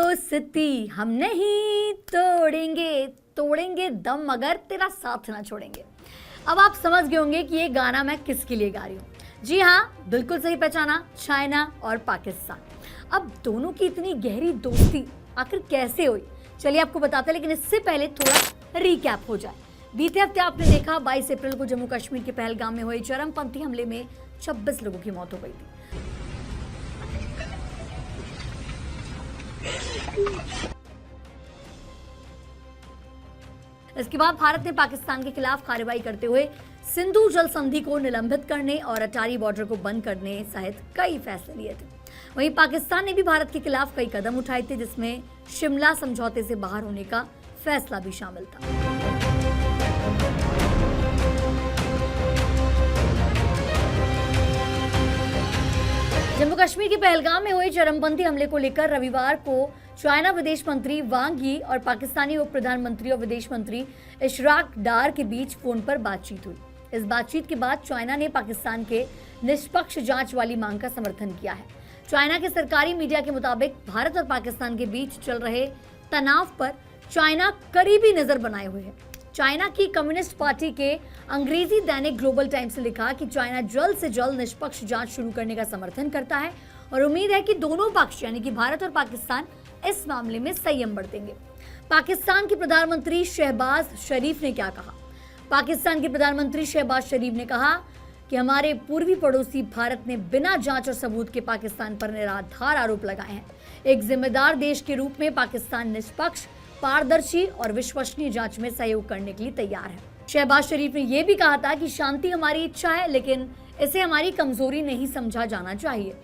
दोस्ती हम नहीं तोड़ेंगे, तोड़ेंगे दम मगर तेरा साथ ना छोड़ेंगे। अब आप समझ गए होंगे कि ये गाना मैं किसके लिए गा रही हूँ। जी हाँ, बिल्कुल सही पहचाना, चाइना और पाकिस्तान। अब दोनों की इतनी गहरी दोस्ती आखिर कैसे हुई, चलिए आपको बताते हैं, लेकिन इससे पहले थोड़ा रिकैप हो जाए। बीते हफ्ते आपने देखा 22 अप्रैल को जम्मू कश्मीर के पहलगाम में हुए चरमपंथी हमले में 26 लोगों की मौत हो गई थी। इसके बाद भारत ने पाकिस्तान के खिलाफ कार्रवाई करते हुए सिंधु जल संधि को निलंबित करने और अटारी बॉर्डर को बंद करने सहित कई फैसले लिए थे। वहीं पाकिस्तान ने भी भारत के खिलाफ कई कदम उठाए थे, जिसमें शिमला समझौते से बाहर होने का फैसला भी शामिल था। जम्मू कश्मीर के पहलगाम में हुए चरमपंथी हमले को लेकर रविवार को चाइना विदेश मंत्री वांग यी और पाकिस्तानी उप प्रधानमंत्री और विदेश मंत्री इशराक डार के बीच फोन पर बातचीत हुई। इस बातचीत के बाद चाइना ने पाकिस्तान के निष्पक्ष जांच वाली मांग का समर्थन किया है। चाइना के सरकारी मीडिया के मुताबिक भारत और पाकिस्तान के बीच चल रहे तनाव पर चाइना करीबी नजर बनाए हुए है। चाइना की कम्युनिस्ट पार्टी के अंग्रेजी दैनिक ग्लोबल टाइम्स ने लिखा कि चाइना जल्द से जल्द निष्पक्ष जांच शुरू करने का समर्थन करता है और उम्मीद है कि दोनों पक्ष यानी कि भारत और पाकिस्तान इस मामले में संयम बरतेंगे। पाकिस्तान के प्रधानमंत्री शहबाज शरीफ ने क्या कहा? पाकिस्तान के प्रधानमंत्री शहबाज शरीफ ने कहा कि हमारे पूर्वी पड़ोसी भारत ने बिना जांच और सबूत के पाकिस्तान पर निराधार आरोप लगाए हैं। एक जिम्मेदार देश के रूप में पाकिस्तान निष्पक्ष, पारदर्शी और विश्वसनीय जांच में सहयोग करने के लिए तैयार है। शहबाज शरीफ ने यह भी कहा था कि शांति हमारी इच्छा है, लेकिन इसे हमारी कमजोरी नहीं समझा जाना चाहिए।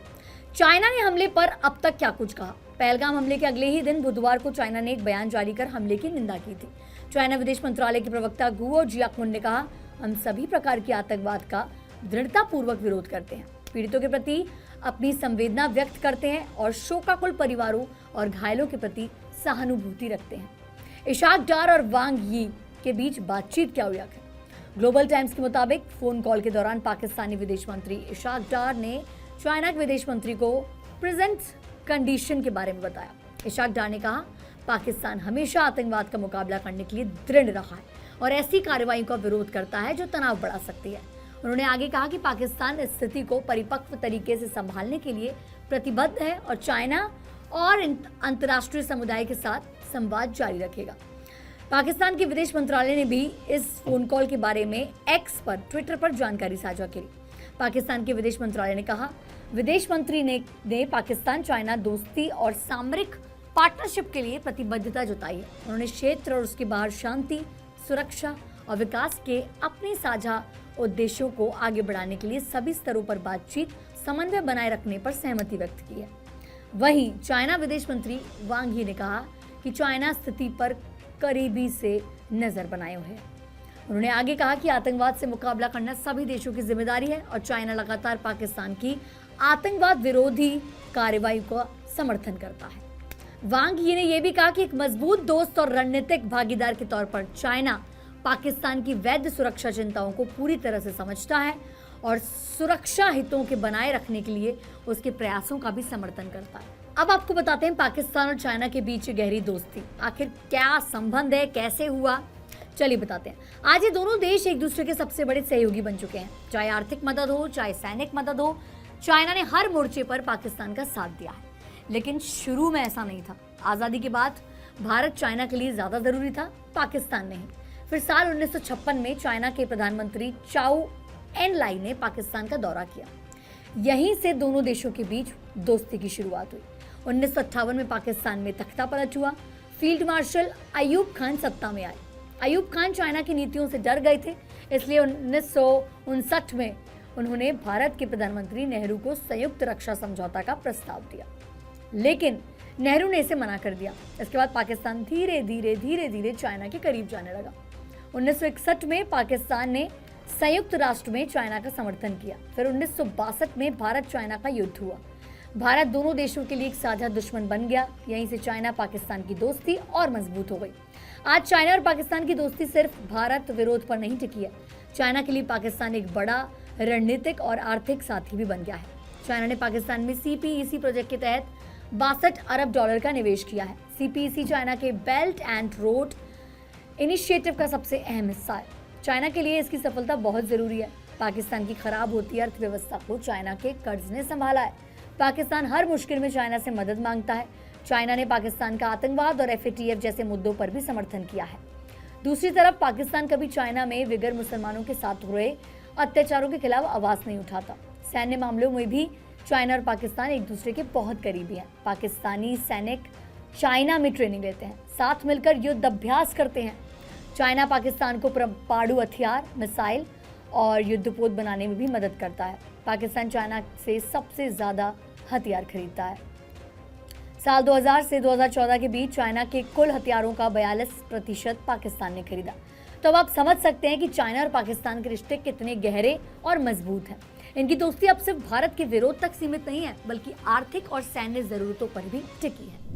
चाइना ने हमले पर अब तक क्या कुछ कहा? पहलगाम हमले के अगले ही दिन बुधवार को चाइना ने एक बयान जारी कर हमले की निंदा की थी। चाइना विदेश मंत्रालय के प्रवक्ता गुओ जियाकमुन ने कहा, हम सभी प्रकार के आतंकवाद का दृढ़तापूर्वक विरोध करते हैं, पीड़ितों के प्रति अपनी संवेदना व्यक्त करते हैं और शोकाकुल परिवारों और घायलों के प्रति सहानुभूति रखते हैं। इशराक डार और वांग यी के बीच बातचीत क्या हुई? ग्लोबल टाइम्स के मुताबिक फोन कॉल के दौरान पाकिस्तानी विदेश मंत्री इशराक डार ने चाइना के विदेश मंत्री को प्रेजेंट कंडीशन के बारे में बताया। इशराक डार ने कहा, पाकिस्तान हमेशा आतंकवाद का मुकाबला करने के लिए दृढ़ रहा है और ऐसी कार्रवाइयों का विरोध करता है जो तनाव बढ़ा सकती है। उन्होंने आगे कहा कि पाकिस्तान इस स्थिति को परिपक्व तरीके से संभालने के लिए प्रतिबद्ध है और चाइना और अंतर्राष्ट्रीय समुदाय के साथ संवाद जारी रखेगा। पाकिस्तान के विदेश मंत्रालय ने भी इस फोन कॉल के बारे में एक्स पर, ट्विटर पर जानकारी साझा की। पाकिस्तान के विदेश मंत्रालय ने कहा, विदेश मंत्री ने पाकिस्तान चाइना दोस्ती और सामरिक पार्टनरशिप के लिए प्रतिबद्धता जताई है। उन्होंने क्षेत्र और उसके बाहर शांति, सुरक्षा और विकास के अपने साझा उद्देश्यों को आगे बढ़ाने के लिए सभी स्तरों पर बातचीत, समन्वय बनाए रखने पर सहमति व्यक्त की है। वहीं चाइना विदेश मंत्री वांग यी ने कहा कि चाइना स्थिति पर करीबी से नजर बनाए हुए है। उन्होंने आगे कहा कि आतंकवाद से मुकाबला करना सभी देशों की जिम्मेदारी है और चाइना लगातार पाकिस्तान की आतंकवाद विरोधी कार्रवाई का समर्थन करता है। वांग यी ने यह भी कहा कि एक मजबूत दोस्त और रणनीतिक भागीदार के तौर पर चाइना पाकिस्तान की वैध सुरक्षा चिंताओं को पूरी तरह से समझता है और सुरक्षा हितों के बनाए रखने के लिए उसके प्रयासों का भी समर्थन करता है। अब आपको बताते हैं पाकिस्तान और चाइना के बीच गहरी दोस्ती आखिर क्या संबंध है, कैसे हुआ, चलिए बताते हैं। आज ये दोनों देश एक दूसरे के सबसे बड़े सहयोगी बन चुके हैं। चाहे आर्थिक मदद हो, चाहे सैनिक मदद हो, चाइना ने हर मोर्चे पर पाकिस्तान का साथ दिया है। लेकिन शुरू में ऐसा नहीं था। आजादी के बाद भारत चाइना के लिए ज्यादा जरूरी था, पाकिस्तान नहीं। फिर साल 1956 में चाइना के प्रधानमंत्री चाउ एन लाई ने पाकिस्तान का दौरा किया। यहीं से दोनों देशों के बीच दोस्ती की शुरुआत हुई। 1958 में पाकिस्तान में तख्ता पलट हुआ। फील्ड मार्शल अयूब खान सत्ता में आए। अयूब खान चाइना की नीतियों से डर गए थे, इसलिए 1959 में उन्होंने भारत के प्रधानमंत्री नेहरू को संयुक्त रक्षा समझौता का प्रस्ताव दिया, लेकिन नेहरू ने इसे मना कर दिया। इसके बाद पाकिस्तान धीरे धीरे चाइना के करीब जाने लगा। 1961 में पाकिस्तान ने संयुक्त राष्ट्र में चाइना का समर्थन किया। फिर 1962 में भारत चाइना का युद्ध हुआ। भारत दोनों देशों के लिए एक साझा दुश्मन बन गया। यहीं से चाइना पाकिस्तान की दोस्ती और मजबूत हो गई। आज चाइना और पाकिस्तान की दोस्ती सिर्फ भारत विरोध पर नहीं टिकी है। चाइना के लिए पाकिस्तान एक बड़ा रणनीतिक और आर्थिक साथी भी बन गया है। चाइना ने पाकिस्तान में CPEC प्रोजेक्ट के तहत 62 अरब डॉलर का निवेश किया है। सीपीईसी चाइना के बेल्ट एंड रोड इनिशिएटिव का सबसे अहम हिस्सा है। चाइना के लिए इसकी सफलता बहुत जरूरी है। पाकिस्तान की खराब होती अर्थव्यवस्था को चाइना के कर्ज ने संभाला है। पाकिस्तान हर मुश्किल में चाइना से मदद मांगता है। चाइना ने पाकिस्तान का आतंकवाद और FATF जैसे मुद्दों पर भी समर्थन किया है। दूसरी तरफ पाकिस्तान कभी चाइना में विगर मुसलमानों के साथ हो रहे अत्याचारों के खिलाफ आवाज नहीं उठाता। सैन्य मामलों में भी चाइना और पाकिस्तान एक दूसरे के बहुत करीबी हैं। पाकिस्तानी सैनिक चाइना में ट्रेनिंग लेते हैं, साथ मिलकर युद्ध अभ्यास करते हैं। चाइना पाकिस्तान को परमाणु हथियार, मिसाइल और युद्धपोत बनाने में भी मदद करता है। पाकिस्तान चाइना से सबसे ज्यादा हथियार खरीदता है। साल 2000 से 2014 के बीच चाइना के कुल हथियारों का 42% पाकिस्तान ने खरीदा। तो अब आप समझ सकते हैं कि चाइना और पाकिस्तान के रिश्ते कितने गहरे और मजबूत हैं। इनकी दोस्ती अब सिर्फ भारत के विरोध तक सीमित नहीं है, बल्कि आर्थिक और सैन्य जरूरतों पर भी टिकी है।